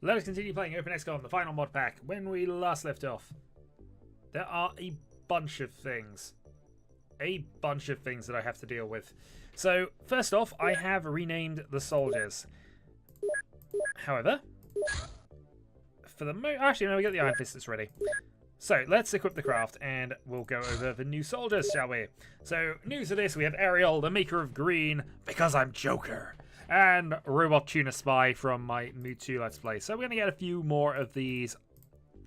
Let us continue playing Open XCOM, the final mod pack. When we last left off, there are a bunch of things. That I have to deal with. So, first off, I have renamed the soldiers. However, for the actually, no, we got the Iron Fist that's ready. So, let's equip the craft, and we'll go over the new soldiers, shall we? So, news of this, we have Ariel, the maker of green, because I'm Joker. And Robot Tuna Spy from my Mood 2 Let's Play. So, we're going to get a few more of these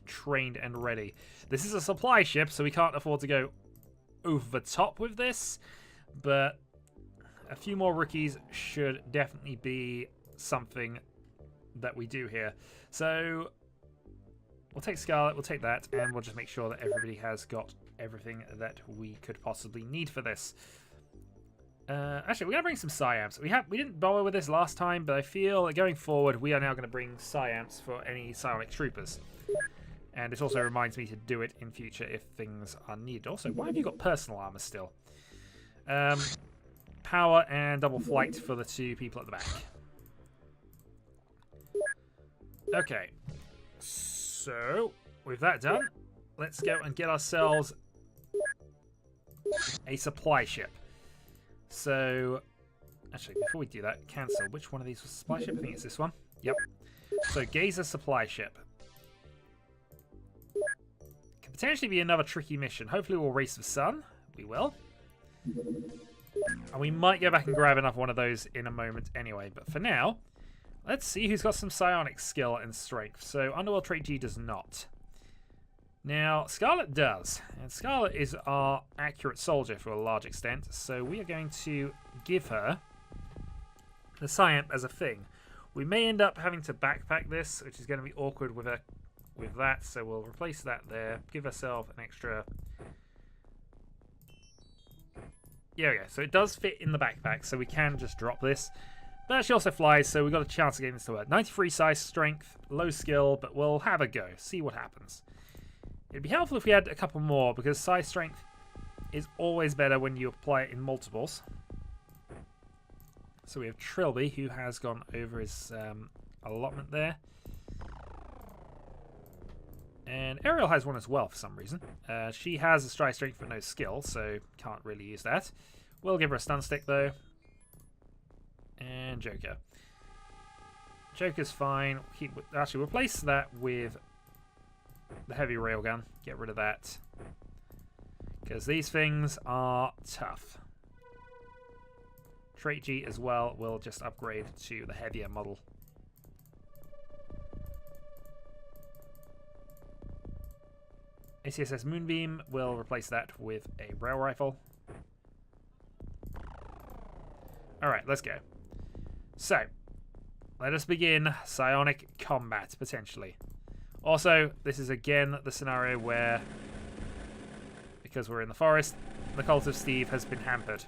trained and ready. This is a supply ship, so we can't afford to go over the top with this, but a few more rookies should definitely be something that we do here. So we'll take Scarlet, we'll take that, and we'll just make sure that everybody has got everything that we could possibly need for this. Actually, we're going to bring some Psyamps. We didn't bother with this last time, but I feel that going forward, we are now going to bring Psyamps for any Psionic Troopers. And it also reminds me to do it in future if things are needed. Also, why have you got personal armor still? Power and double flight for the two people at the back. Okay. So, with that done, let's go and get ourselves a supply ship. So, actually, before we do that, cancel. Which one of these was a supply ship? I think it's this one. Yep. So, Gazer supply ship. Potentially be another tricky mission. Hopefully we'll race the sun. We will. And we might go back and grab another one of those in a moment anyway. But for now, let's see who's got some psionic skill and strength. So Underworld Trait G does not. Now, Scarlet does. And Scarlet is our accurate soldier for a large extent. So we are going to give her the Psyamp as a thing. We may end up having to backpack this, which is going to be awkward with a that, so we'll replace that there. Give ourselves an extra. Yeah, okay. So it does fit in the backpack, so we can just drop this. But she also flies, so we've got a chance of getting this to work. 93 size strength, low skill, but we'll have a go. See what happens. It'd be helpful if we had a couple more, because size strength is always better when you apply it in multiples. So we have Trilby, who has gone over his allotment there. And Ariel has one as well for some reason. She has a strike strength but no skill, so can't really use that. We'll give her a stun stick though. And Joker. Joker's fine. Actually, replace that with the heavy railgun. Get rid of that. Because these things are tough. Trait G as well will just upgrade to the heavier model. ACSS Moonbeam will replace that with a rail rifle. Alright, let's go. So, let us begin psionic combat, potentially. Also, this is again the scenario where, because we're in the forest, the cult of Steve has been hampered.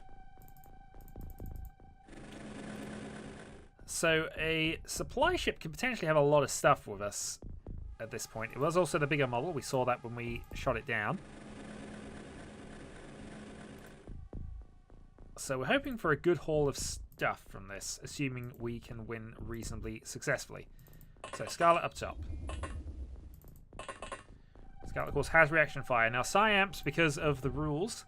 So, a supply ship can potentially have a lot of stuff with us at this point. It was also the bigger model. We saw that when we shot it down. So we're hoping for a good haul of stuff from this, assuming we can win reasonably successfully. So Scarlet up top. Scarlet, of course, has reaction fire. Now Psyamps, because of the rules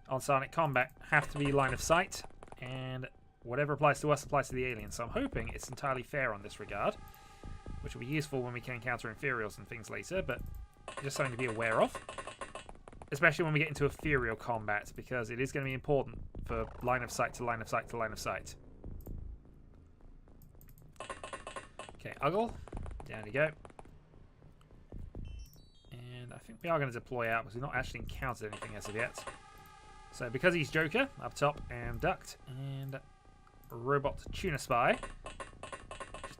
on Psionic Combat, have to be line of sight, and whatever applies to us applies to the aliens. So I'm hoping it's entirely fair on this regard, which will be useful when we can encounter Inferiors and things later, but just something to be aware of. Especially when we get into ethereal combat, because it is going to be important for line of sight to line of sight to line of sight. Okay, Uggle. Down you go. And I think we are going to deploy out, because we've not actually encountered anything as of yet. So because he's Joker, up top, and Duct, and Robot Tuna Spy.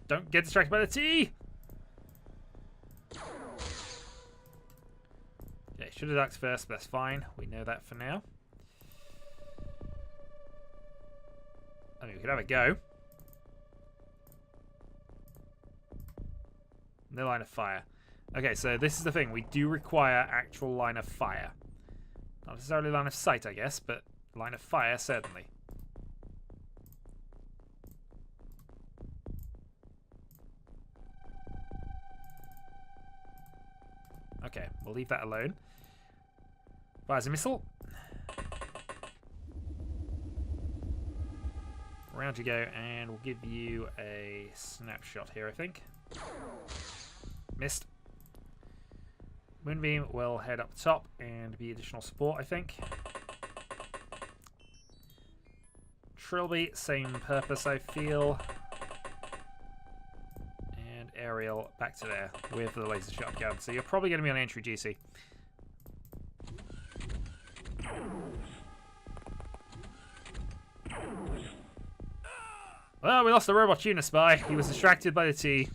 Don't get distracted by the T! Okay, should have ducked first, but that's fine. We know that for now. I mean, we could have a go. No line of fire. Okay, so this is the thing. We do require actual line of fire. Not necessarily line of sight, I guess, but line of fire, certainly. Okay, we'll leave that alone. Fires a missile. Round you go, and we'll give you a snapshot here, I think. Missed. Moonbeam will head up top and be additional support, I think. Trilby, same purpose, I feel. And Aerial back to there with the laser shotgun. So you're probably going to be on entry duty. Well, we lost the robot tuna spy. He was distracted by the tea.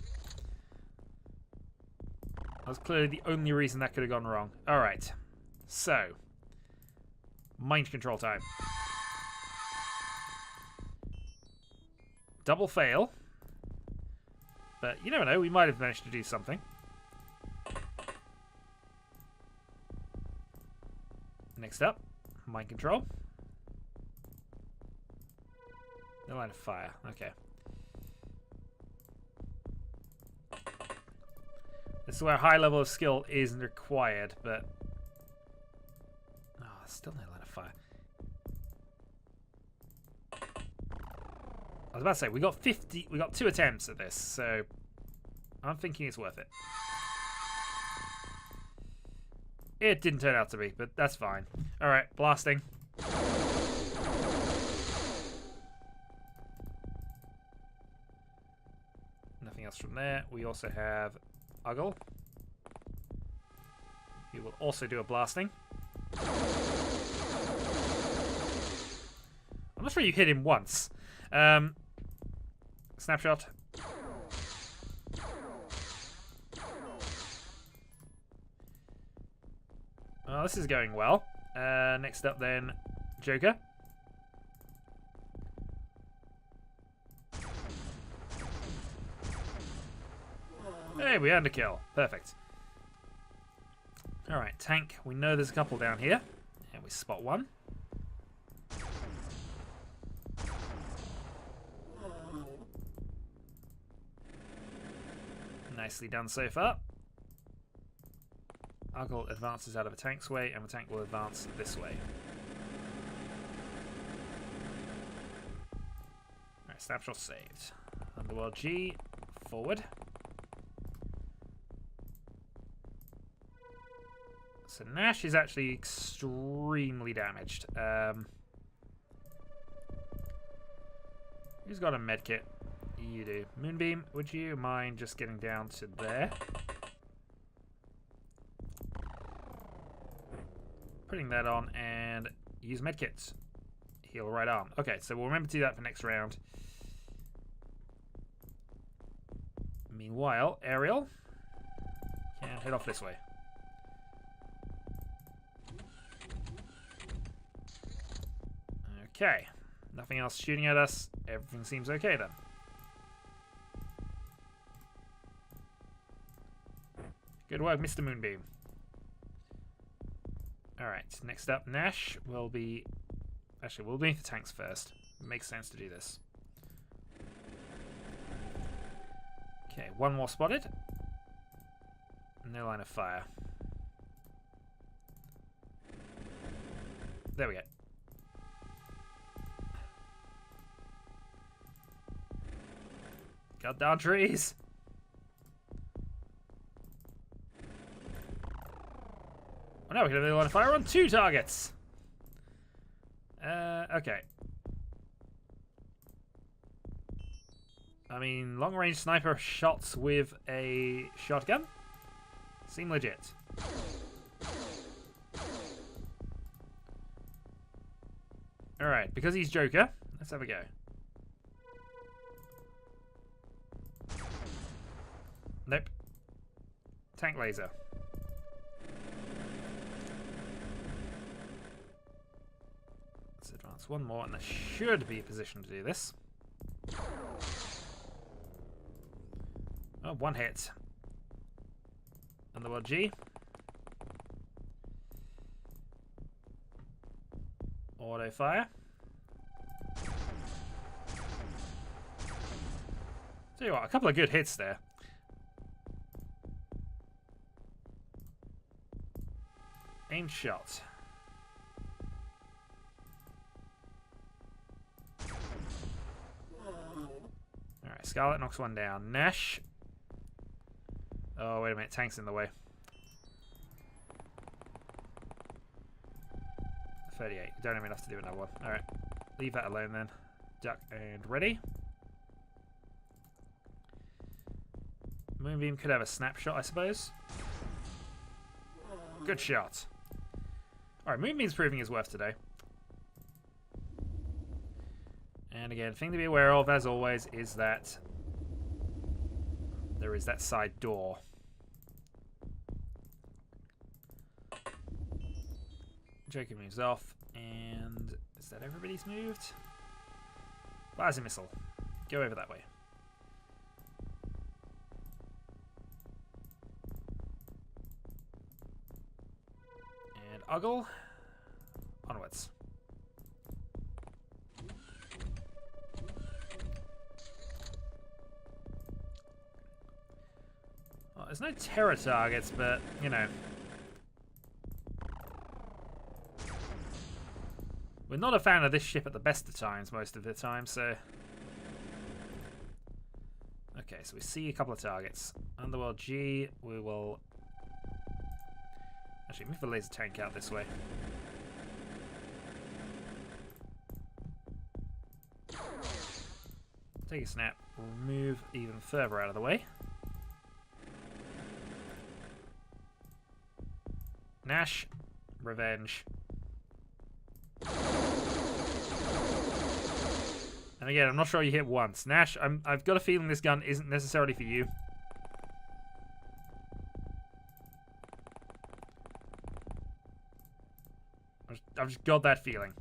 That was clearly the only reason that could have gone wrong. Alright. So. Mind control time. Double fail. But you never know, we might have managed to do something. Next up, mind control. No line of fire, okay. This is where a high level of skill isn't required, but... Oh, still no line of fire. I was about to say, we got 2 attempts at this, so I'm thinking it's worth it. It didn't turn out to be, but that's fine. Alright, blasting. Nothing else from there. We also have Uggle. He will also do a blasting. I'm not sure you hit him once. Snapshot. Well, this is going well. Next up then, Joker. Hey, we earned a kill. Perfect. Alright, tank. We know there's a couple down here. And we spot one. Nicely done so far. Uggle advances out of a tank's way, and the tank will advance this way. Alright, snapshot saved. Underworld G, forward. So Nash is actually extremely damaged. Who's got a medkit? You do. Moonbeam, would you mind just getting down to there? Putting that on and use medkits. Heal right arm. Okay, so we'll remember to do that for next round. Meanwhile, Aerial can head off this way. Okay, nothing else shooting at us. Everything seems okay then. Good work, Mr. Moonbeam. Alright, next up, Nash will be... Actually, we'll be the tanks first. It makes sense to do this. Okay, one more spotted. No line of fire. There we go. Cut down trees! Oh no, we can have a line of fire on 2 targets! Okay. I mean, long-range sniper shots with a shotgun seem legit. Alright, because he's Joker, let's have a go. Nope. Tank laser. Let's advance one more, and there should be a position to do this. Oh, one hit. Underworld G. Auto fire. Tell you what, a couple of good hits there. Aimed shot. Alright, Scarlet knocks one down. Nash. Oh, wait a minute. Tank's in the way. 38. Don't have enough to do another one. Alright. Leave that alone then. Duck and ready. Moonbeam could have a snapshot, I suppose. Good shot. Alright, Moonbeam's proving his worth today. And again, thing to be aware of, as always, is that there is that side door. Joker moves off, and is that everybody's moved? Plasma missile. Go over that way. And Uggle. Onwards. Well, there's no terror targets, but, you know. We're not a fan of this ship at the best of times, most of the time, so... Okay, so we see a couple of targets. Underworld G, we will... Actually, move the laser tank out this way. Take a snap. We'll move even further out of the way. Nash. Revenge. And again, I'm not sure you hit once. Nash, I've got a feeling this gun isn't necessarily for you. I've just got that feeling.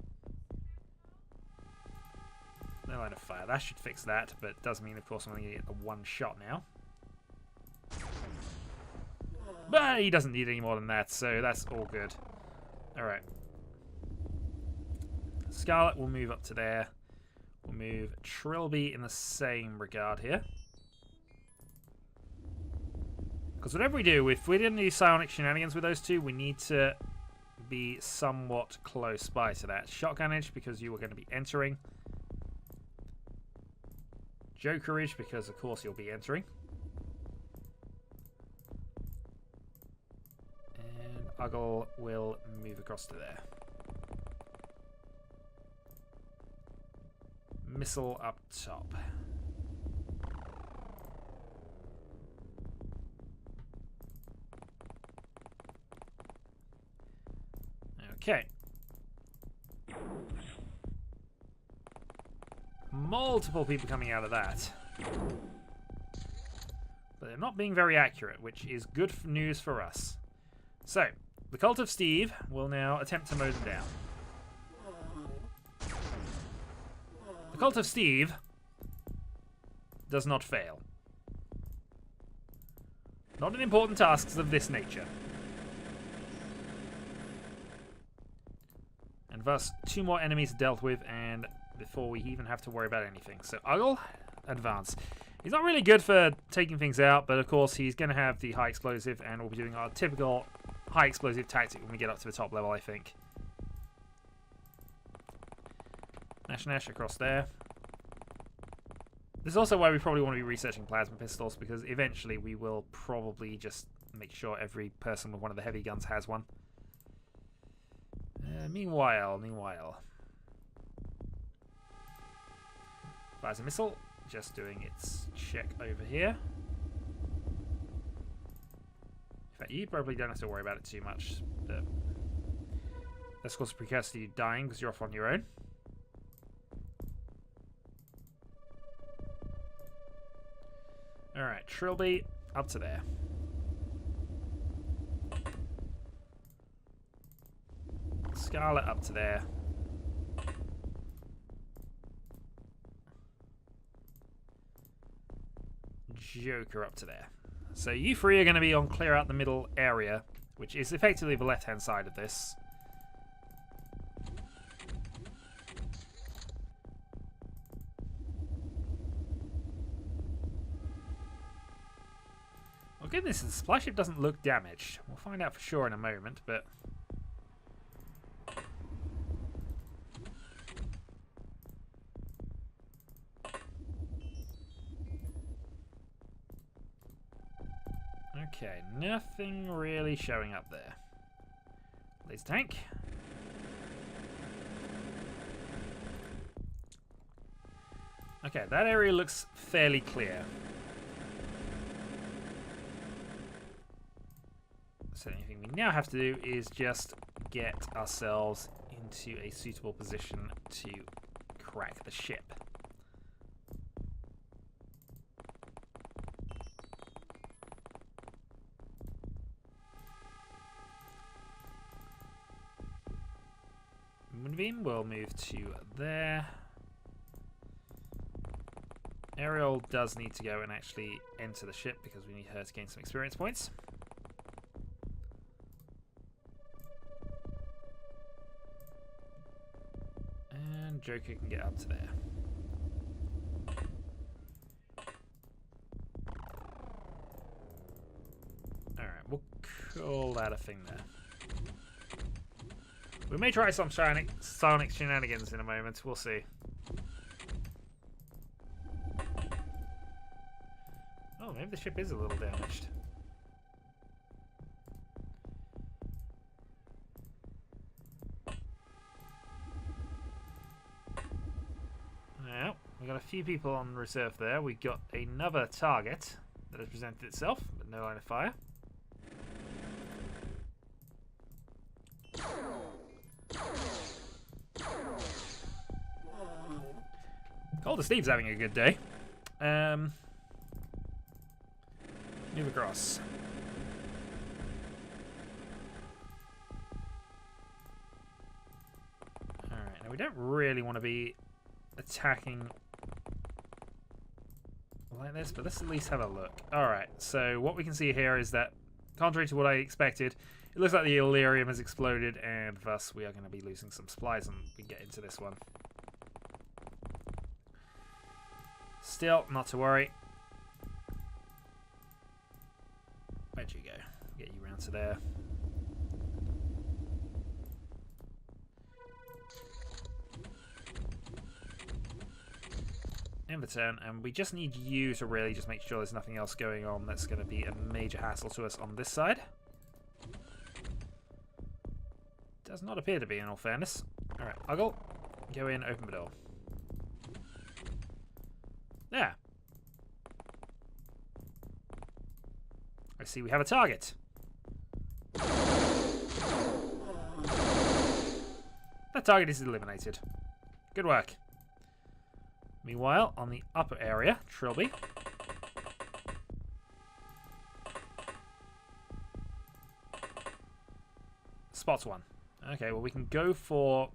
No line of fire. That should fix that, but it does mean, of course, I'm going to get the one shot now. But he doesn't need any more than that, so that's all good. Alright. Scarlet will move up to there. We'll move Trilby in the same regard here. Because whatever we do, if we're going to do psionic shenanigans with those two, we need to be somewhat close by to that. Shotgunage, because you are going to be entering. Jokerage, because of course you'll be entering. And Uggle will move across to there. Missile up top. Okay. Multiple people coming out of that. But they're not being very accurate, which is good news for us. So, the Cult of Steve will now attempt to mow them down. The Cult of Steve does not fail. Not in important tasks of this nature. And thus, 2 more enemies dealt with, and before we even have to worry about anything. So, Uggle, advance. He's not really good for taking things out, but of course he's going to have the high explosive, and we'll be doing our typical high explosive tactic when we get up to the top level, I think. Nash across there. This is also why we probably want to be researching plasma pistols, because eventually we will probably just make sure every person with one of the heavy guns has one. Meanwhile. Fires a missile, just doing its check over here. In fact, you probably don't have to worry about it too much. But that's of course a precursor to you dying because you're off on your own. Alright, Trilby up to there. Scarlet up to there. Joker up to there. So you 3 are going to be on clear out the middle area, which is effectively the left-hand side of this. Oh goodness, the supply ship doesn't look damaged. We'll find out for sure in a moment, but... Okay, nothing really showing up there. Laser tank. Okay, that area looks fairly clear. So the only thing we now have to do is just get ourselves into a suitable position to crack the ship. Moonbeam will move to there. Ariel does need to go and actually enter the ship because we need her to gain some experience points. And Joker can get up to there. Alright, we'll call that a thing there. We may try some Sonic shenanigans in a moment, we'll see. Oh, maybe the ship is a little damaged. Well, we got a few people on reserve there. We got another target that has presented itself, but no line of fire. Calder Steve's having a good day. Move across. Alright, now we don't really want to be attacking like this, but let's at least have a look. Alright, so what we can see here is that, contrary to what I expected, it looks like the Illyrium has exploded, and thus we are going to be losing some supplies when we get into this one. Still, not to worry. Where'd you go? Get you round to there. End the turn, and we just need you to really just make sure there's nothing else going on that's going to be a major hassle to us on this side. Does not appear to be, in all fairness. Alright, Uggle, go in, open the door. There. I see we have a target. That target is eliminated. Good work. Meanwhile, on the upper area, Trilby. Spots one. Okay, well we can go for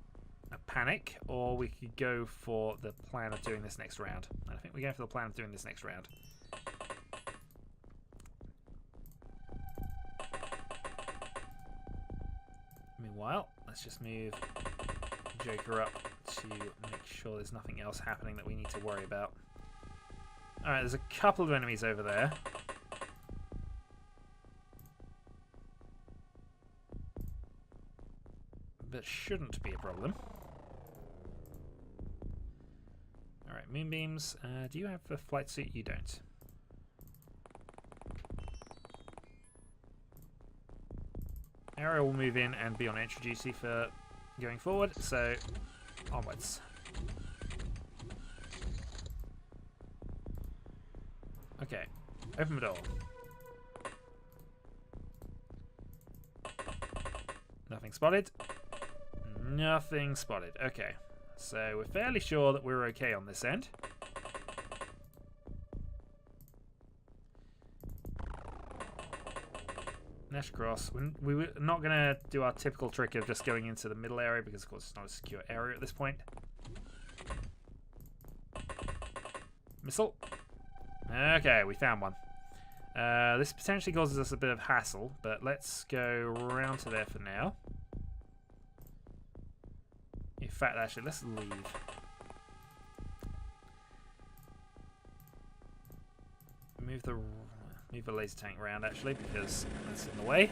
a panic, or we could go for the plan of doing this next round. And I think we're going for the plan of doing this next round. Meanwhile, let's just move Joker up to make sure there's nothing else happening that we need to worry about. Alright, there's a couple of enemies over there. That shouldn't be a problem. Alright, Moonbeams. Do you have a flight suit? You don't. Ariel will move in and be on entry duty for going forward, so onwards. Okay, open the door. Nothing spotted. Nothing spotted. Okay, so we're fairly sure that we're okay on this end. Nash across. We're not going to do our typical trick of just going into the middle area because, of course, it's not a secure area at this point. Missile. Okay, we found one. This potentially causes us a bit of hassle, but let's go around to there for now. In fact, actually, let's leave. Move the laser tank around, actually, because that's in the way.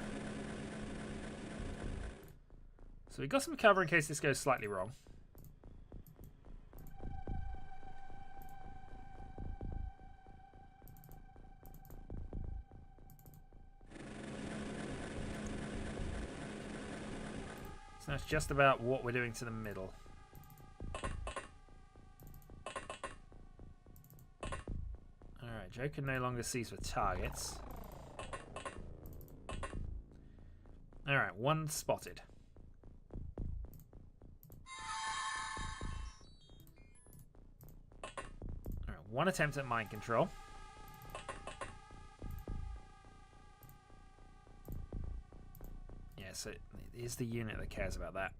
So we've got some cover in case this goes slightly wrong. So that's just about what we're doing to the middle. Alright, Joe can no longer seize for targets. Alright, one spotted. Alright, one attempt at mind control. Yeah, so it is the unit that cares about that.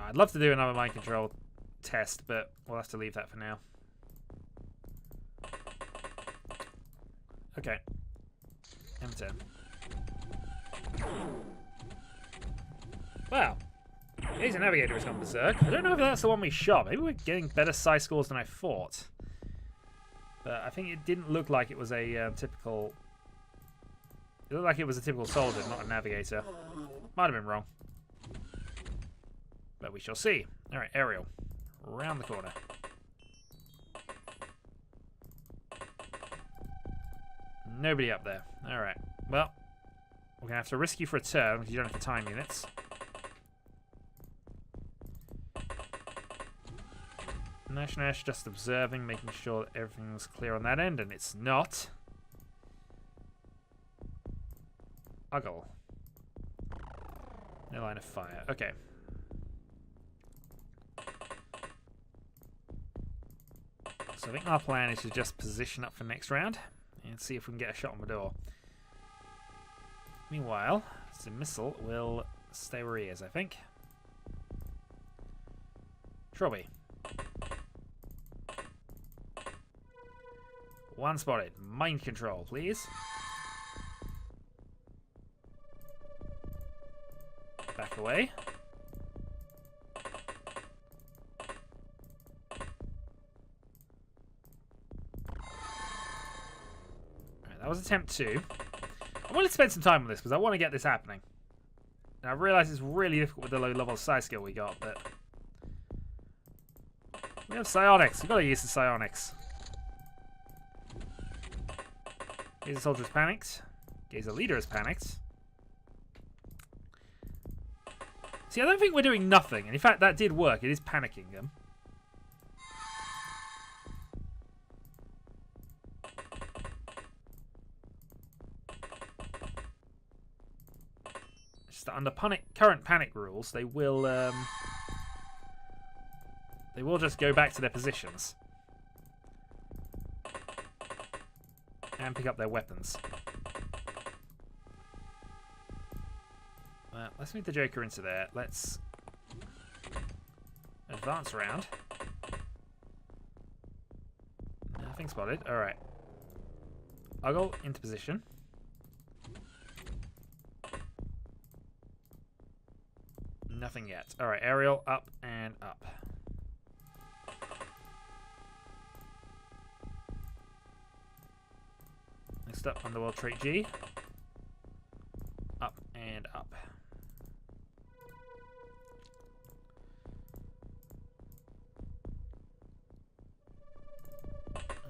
I'd love to do another mind control test, but we'll have to leave that for now. Okay. M10. Wow. He's a navigator has gone berserk. I don't know if that's the one we shot. Maybe we're getting better size scores than I thought. But I think it didn't look like it was a typical... It looked like it was a typical soldier, not a navigator. Might have been wrong. But we shall see. Alright, aerial. Round the corner. Nobody up there. Alright. Well, we're going to have to risk you for a turn because you don't have the time units. Nash just observing, making sure that everything's clear on that end, and it's not. Uggle. No line of fire. Okay. So I think our plan is to just position up for next round and see if we can get a shot on the door. Meanwhile, the missile will stay where he is, I think. Shrubby. One spotted. Mind control, please. Back away. Alright, that was attempt 2. I want to spend some time on this because I want to get this happening. And I realise it's really difficult with the low level of psi skill we got, but we have psionics. We've got to use the psionics. Gazer soldier is panicked. Gazer leader is panicked. See, I don't think we're doing nothing. And in fact, that did work. It is panicking them. Just under current panic rules, they will just go back to their positions. And pick up their weapons. Let's move the Joker into there. Let's advance around. Nothing spotted. Alright. Uggle into position. Nothing yet. Alright, aerial up and up. Next up, underworld trait G. Up and up.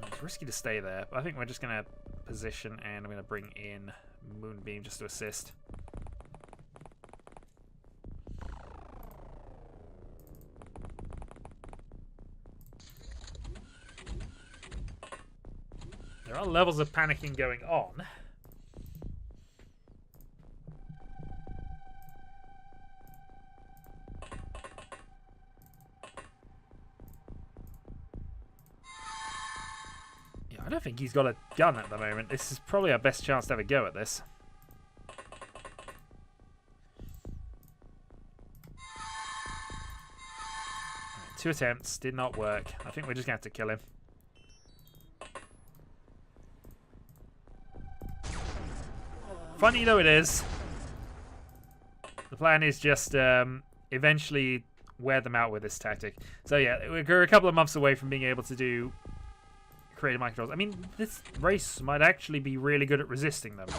It's risky to stay there, but I think we're just going to position and I'm going to bring in Moonbeam just to assist. There are levels of panicking going on. Yeah, I don't think he's got a gun at the moment. This is probably our best chance to have a go at this. Right, 2 attempts, did not work. I think we're just going to have to kill him. Funny though it is, the plan is just eventually wear them out with this tactic. So yeah, we're a couple of months away from being able to do creative mind controls. I mean, this race might actually be really good at resisting them.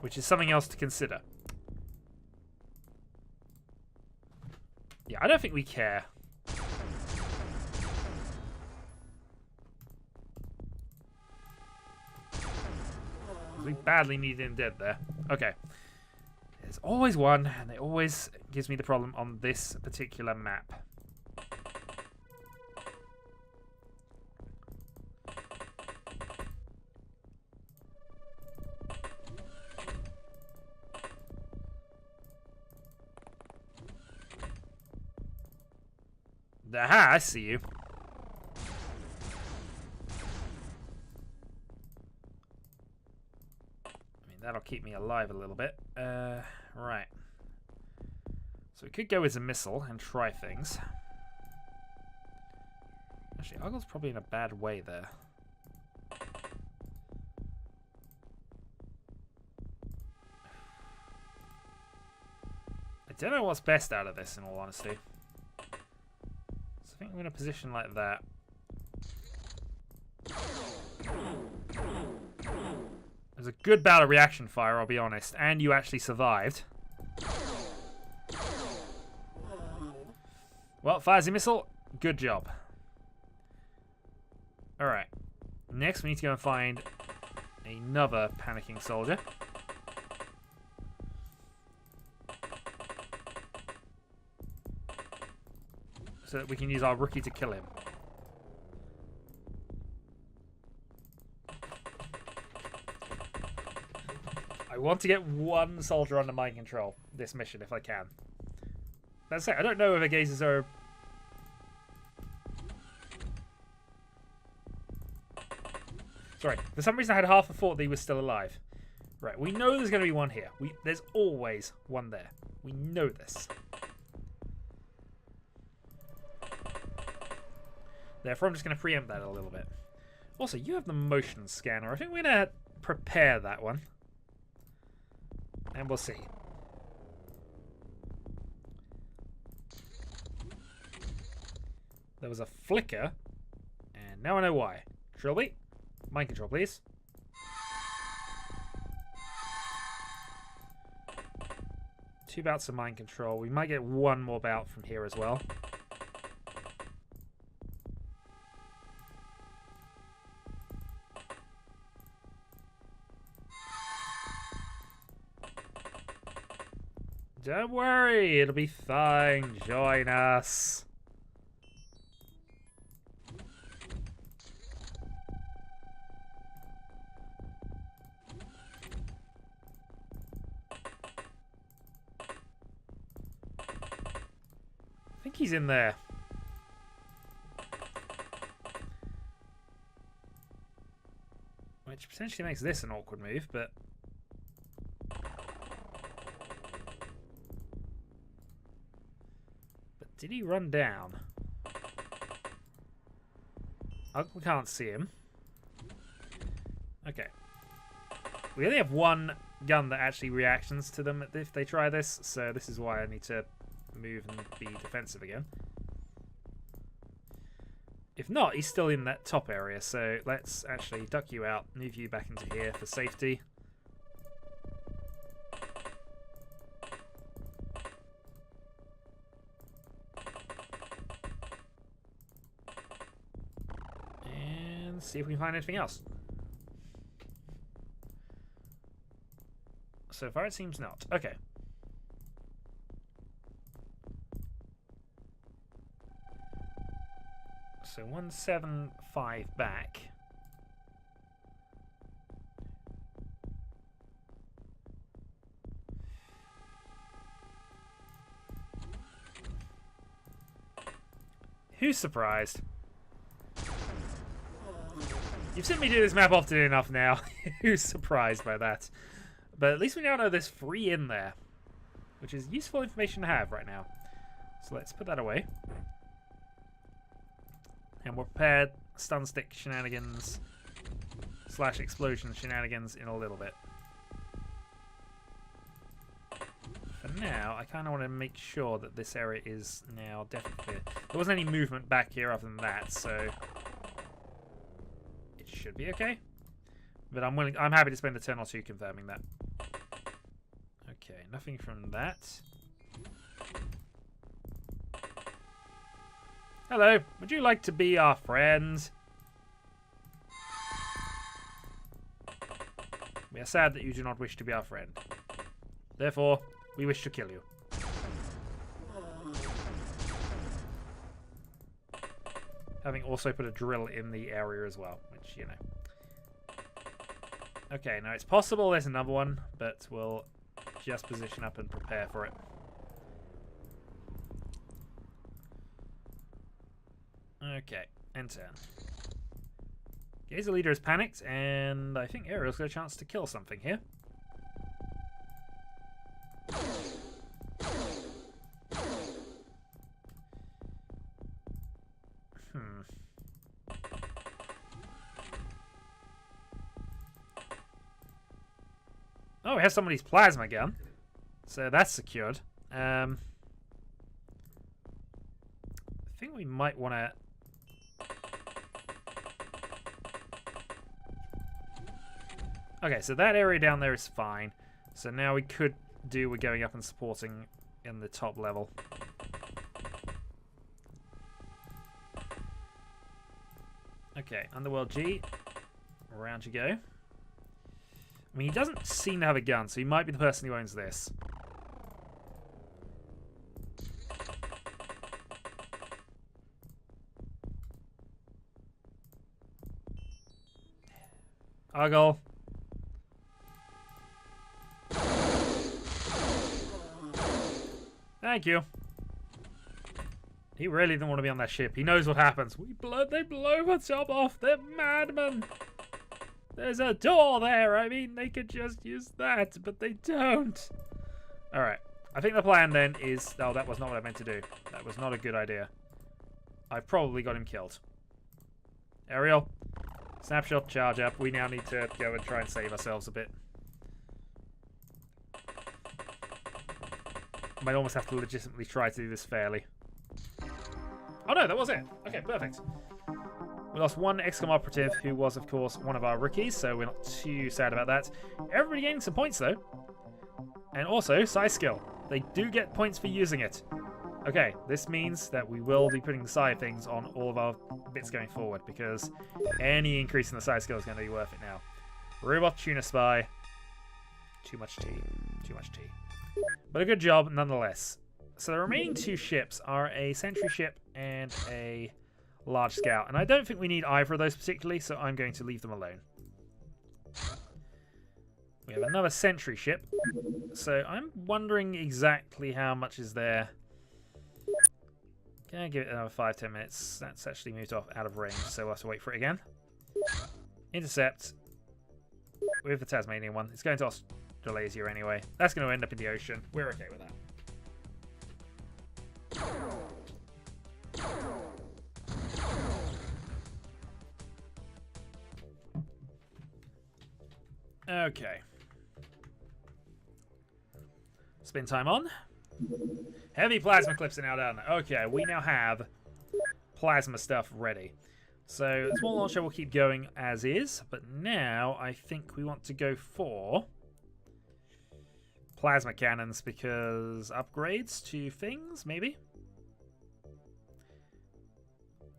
which is something else to consider. Yeah, I don't think we care. We badly need him dead there. Okay. There's always one, and it always gives me the problem on this particular map. Aha, I see you. I mean, that'll keep me alive a little bit. Right. So we could go with a missile and try things. Actually, Uggle's probably in a bad way there. I don't know what's best out of this, in all honesty. I think I'm in a position like that. It was a good bout of reaction fire, I'll be honest, and you actually survived. Well, fires a missile. Good job. Alright. Next, we need to go and find another panicking soldier. So that we can use our rookie to kill him. I want to get one soldier under mind control this mission if I can. That's it. I don't know if the gazers are... Sorry. For some reason I had half a thought that he was still alive. Right. We know there's going to be one here. There's always one there. We know this. Therefore, I'm just going to preempt that a little bit. Also, you have the motion scanner. I think we're going to prepare that one. And we'll see. There was a flicker. And now I know why. Trilby, mind control, please. Two bouts of mind control. We might get one more bout from here as well. Don't worry, it'll be fine. Join us. I think he's in there. Which potentially makes this an awkward move, but... Did he run down? We can't see him. Okay. We only have one gun that actually reactions to them if they try this, so this is why I need to move and be defensive again. If not, he's still in that top area, so let's actually duck you out, move you back into here for safety. See if we can find anything else. So far it seems not. Okay. So 175 back. Who's surprised? You've seen me do this map often enough now. Who's surprised by that? But at least we now know there's 3 in there, which is useful information to have right now. So let's put that away. And we're prepared stun stick shenanigans / explosion shenanigans in a little bit. For now, I kind of want to make sure that this area is now definitely clear. There wasn't any movement back here other than that, so... should be okay, but I'm happy to spend a turn or two confirming that. Okay, nothing from that. Hello, would you like to be our friend? We are sad that you do not wish to be our friend. Therefore, we wish to kill you. Having also put a drill in the area as well, which, you know. Okay, now it's possible there's another one, but we'll just position up and prepare for it. Okay, end turn. Gazer leader is panicked, and I think Ariel's got a chance to kill something here. Oh, we have somebody's plasma gun, so that's secured. I think we might want to. Okay, so that area down there is fine. So now we could do with going up and supporting in the top level. Okay, Underworld G. Around you go. I mean, he doesn't seem to have a gun, so he might be the person who owns this. Argyle. Thank you. He really didn't want to be on that ship. He knows what happens. They blow the top off. They're madmen. There's a door there. I mean, they could just use that, but they don't. All right. I think the plan then is... Oh, that was not what I meant to do. That was not a good idea. I probably got him killed. Ariel, snapshot, charge up. We now need to go and try and save ourselves a bit. Might almost have to legitimately try to do this fairly. Oh no, that was it. Okay, perfect. We lost one XCOM operative who was, of course, one of our rookies, so we're not too sad about that. Everybody gaining some points, though. And also, Psi skill. They do get points for using it. Okay, this means that we will be putting the Psi things on all of our bits going forward, because any increase in the Psi skill is going to be worth it now. Robot Tuna Spy. Too much tea. Too much tea. But a good job, nonetheless. So the remaining two ships are a sentry ship and a large scout. And I don't think we need either of those particularly, so I'm going to leave them alone. We have another sentry ship. So I'm wondering exactly how much is there. Can I give it another 5-10 minutes? That's actually moved off out of range, so we'll have to wait for it again. Intercept. With the Tasmanian one. It's going to Australasia anyway. That's going to end up in the ocean. We're okay with that. Okay. Spin time on. Heavy plasma clips are now done. Okay, we now have plasma stuff ready. So the small launcher will keep going as is, but now I think we want to go for plasma cannons because upgrades to things, maybe?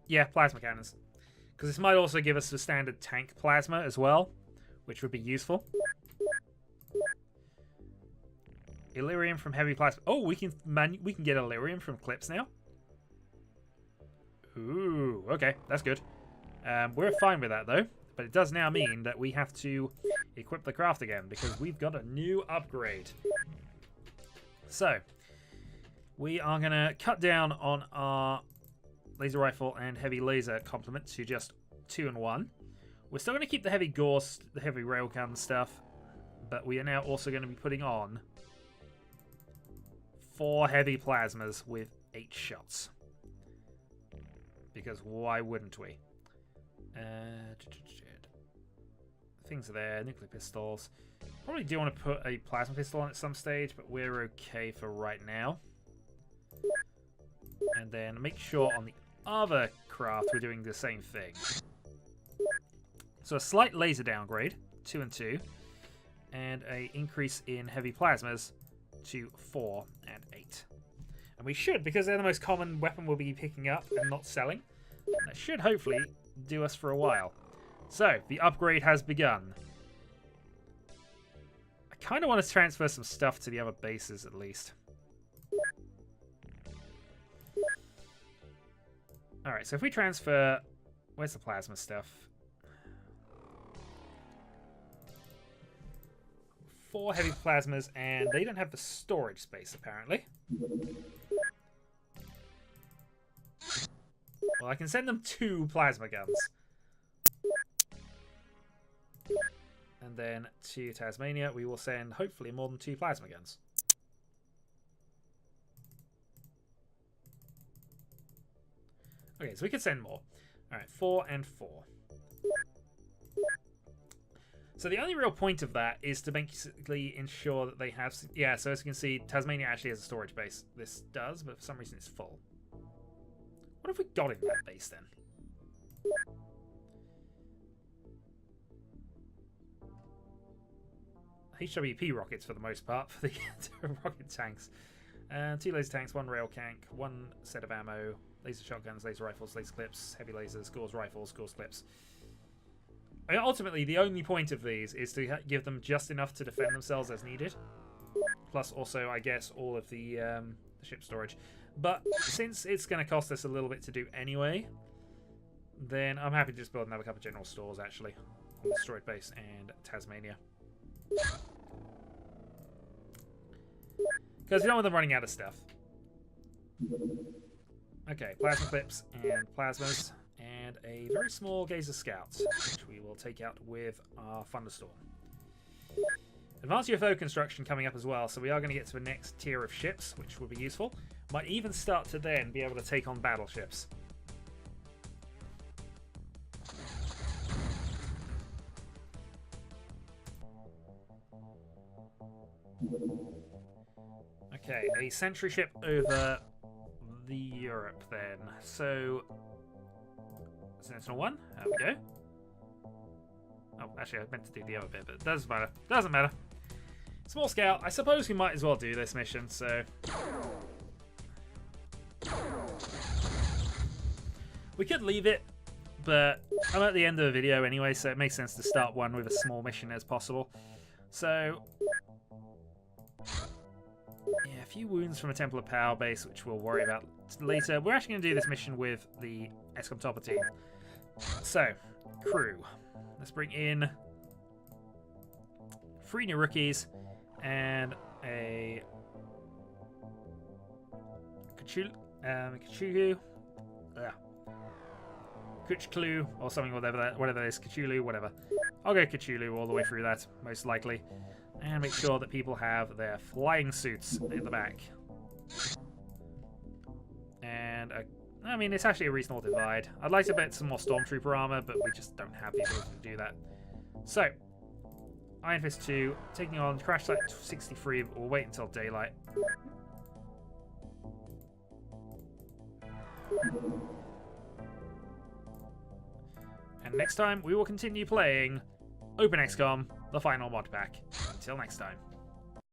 Yeah, plasma cannons. Because this might also give us the standard tank plasma as well, which would be useful. Illyrium from heavy plasma. Oh, we can get Illyrium from clips now. Ooh, okay, that's good. We're fine with that though, but it does now mean that we have to equip the craft again because we've got a new upgrade. So we are going to cut down on our laser rifle and heavy laser complement to just 2 and 1. We're still going to keep the heavy Gorse, the heavy railgun stuff, but we are now also going to be putting on 4 heavy plasmas with 8 shots. Because why wouldn't we? Things are there, nuclear pistols. Probably do want to put a plasma pistol on at some stage, but we're okay for right now. And then make sure on the other craft we're doing the same thing. So a slight laser downgrade, 2 and 2, and a increase in heavy plasmas, to 4 and 8. And we should, because they're the most common weapon we'll be picking up and not selling. That should hopefully do us for a while. So, the upgrade has begun. I kind of want to transfer some stuff to the other bases at least. Alright, so if we transfer... Where's the plasma stuff? 4 heavy plasmas, and they don't have the storage space, apparently. Well, I can send them 2 plasma guns. And then to Tasmania, we will send, hopefully, more than 2 plasma guns. Okay, so we could send more. Alright, 4 and 4. So the only real point of that is to basically ensure that they have... Yeah, so as you can see, Tasmania actually has a storage base. This does, but for some reason it's full. What have we got in that base, then? HWP rockets, for the most part, for the rocket tanks. 2 laser tanks, 1 rail tank, 1 set of ammo, laser shotguns, laser rifles, laser clips, heavy lasers, Gauss rifles, Gauss clips. I mean, ultimately, the only point of these is to give them just enough to defend themselves as needed. Plus, also, I guess, all of the ship storage. But since it's going to cost us a little bit to do anyway, then I'm happy to just build another couple of general stores, actually, on the destroyed base and Tasmania. Because we don't want them running out of stuff. Okay, plasma clips and plasmas. And a very small Gazer Scout, which we will take out with our Thunderstorm. Advanced UFO construction coming up as well, so we are going to get to the next tier of ships, which will be useful. Might even start to then be able to take on battleships. Okay, a sentry ship over the Europe then. So... Sentinel 1, there we go. Oh, actually, I meant to do the other bit, but it doesn't matter. Doesn't matter. Small scout. I suppose we might as well do this mission, so... We could leave it, but I'm at the end of the video anyway, so it makes sense to start one with a small mission as possible. So... Yeah, a few wounds from a Temple of Power base, which we'll worry about later. We're actually going to do this mission with the ESCOM Topper team. So, crew. Let's bring in 3 new rookies and a Kuchulu, or something, whatever that is, Kuchulu, whatever. I'll go Kuchulu all the way through that, most likely. And make sure that people have their flying suits in the back. And, I mean, it's actually a reasonable divide. I'd like to bet some more Stormtrooper armor, but we just don't have the ability to do that. So, Iron Fist 2, taking on Crash Site 63, we'll wait until daylight. And next time, we will continue playing Open XCOM, the final mod pack. Until next time.